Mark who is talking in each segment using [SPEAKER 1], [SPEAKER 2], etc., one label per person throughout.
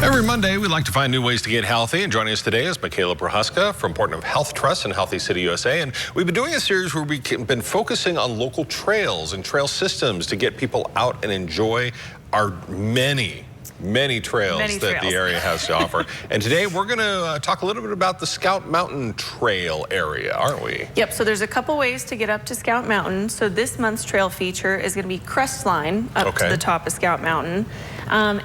[SPEAKER 1] Every Monday, we like to find new ways to get healthy, and joining us today is Micaela Prochazka from Portneuf Health Trust and Healthy City USA. And we've been doing a series where we've been focusing on local trails and trail systems to get people out and enjoy our many trails that the area has to offer. And today we're going to talk a little bit about the Scout Mountain Trail area, aren't we?
[SPEAKER 2] Yep, so there's a couple ways to get up to Scout Mountain. So this month's trail feature is going to be Crestline up to the top of Scout Mountain.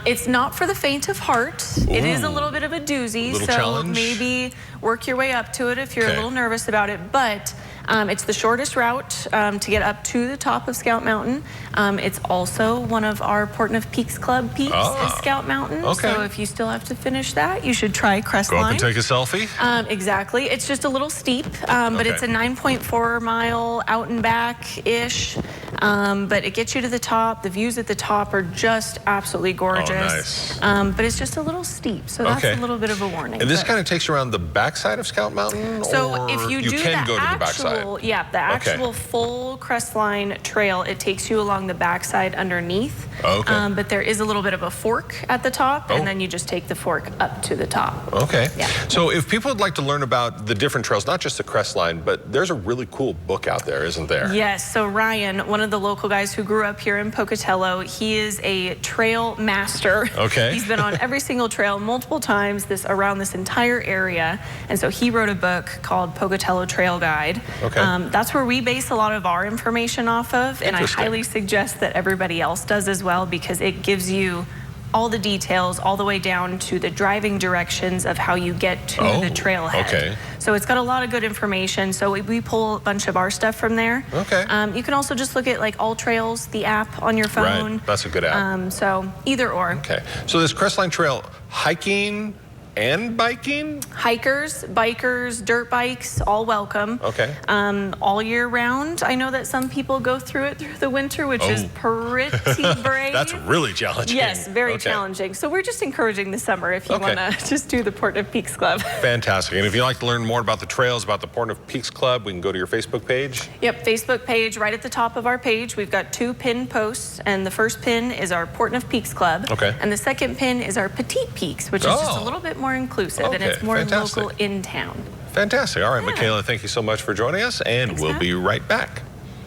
[SPEAKER 2] It's not for the faint of heart. Ooh. It is a little bit of a doozy, so challenge. Maybe work your way up to it if you're a little nervous about it. But it's the shortest route to get up to the top of Scout Mountain. It's also one of our Portneuf Peaks Club peaks is Scout Mountain. So if you still have to finish that, you should try Crestline.
[SPEAKER 1] Go up and take a selfie?
[SPEAKER 2] Exactly. It's just a little steep, but it's a 9.4 mile out and back-ish. But it gets you to the top. The views at the top are just absolutely gorgeous.
[SPEAKER 1] Oh, nice.
[SPEAKER 2] But it's just a little steep, so that's a little bit of a warning.
[SPEAKER 1] And this kind of takes you around the backside of Scout Mountain?
[SPEAKER 2] So
[SPEAKER 1] or
[SPEAKER 2] if you do
[SPEAKER 1] can go to the backside?
[SPEAKER 2] Yeah, the actual full Crestline trail, it takes you along the backside underneath. But there is a little bit of a fork at the top, and then you just take the fork up to the top. Yeah.
[SPEAKER 1] So if people would like to learn about the different trails, not just the Crestline, but there's a really cool book out there, isn't there?
[SPEAKER 2] Yes, so Ryan, one of the local guys who grew up here in Pocatello, he is a trail master. He's been on every single trail multiple times around this entire area, and so he wrote a book called Pocatello Trail Guide. That's where we base a lot of our information off of, and I highly suggest that everybody else does as well, because it gives you all the details all the way down to the driving directions of how you get to the trailhead. So it's got a lot of good information. So we pull a bunch of our stuff from there. You can also just look at like All Trails, the app on your phone.
[SPEAKER 1] Right, that's a good app.
[SPEAKER 2] So either or.
[SPEAKER 1] So this Crestline Trail, hiking and biking? Hikers,
[SPEAKER 2] bikers, dirt bikes, all welcome. All year round. I know that some people go through it through the winter, which is pretty brave.
[SPEAKER 1] That's really challenging.
[SPEAKER 2] Yes, very challenging. So we're just encouraging the summer if you want to just do the Portneuf Peaks Club.
[SPEAKER 1] Fantastic. And if you'd like to learn more about the trails, about the Portneuf Peaks Club, we can go to your Facebook page.
[SPEAKER 2] Yep, Facebook page. Right at the top of our page, we've got 2 pinned posts, and the first pin is our Portneuf Peaks Club, and the second pin is our Petite Peaks, which is just a little bit more inclusive, and it's more local in town.
[SPEAKER 1] Fantastic. All right, Micaela, thank you so much for joining us, and we'll be right back.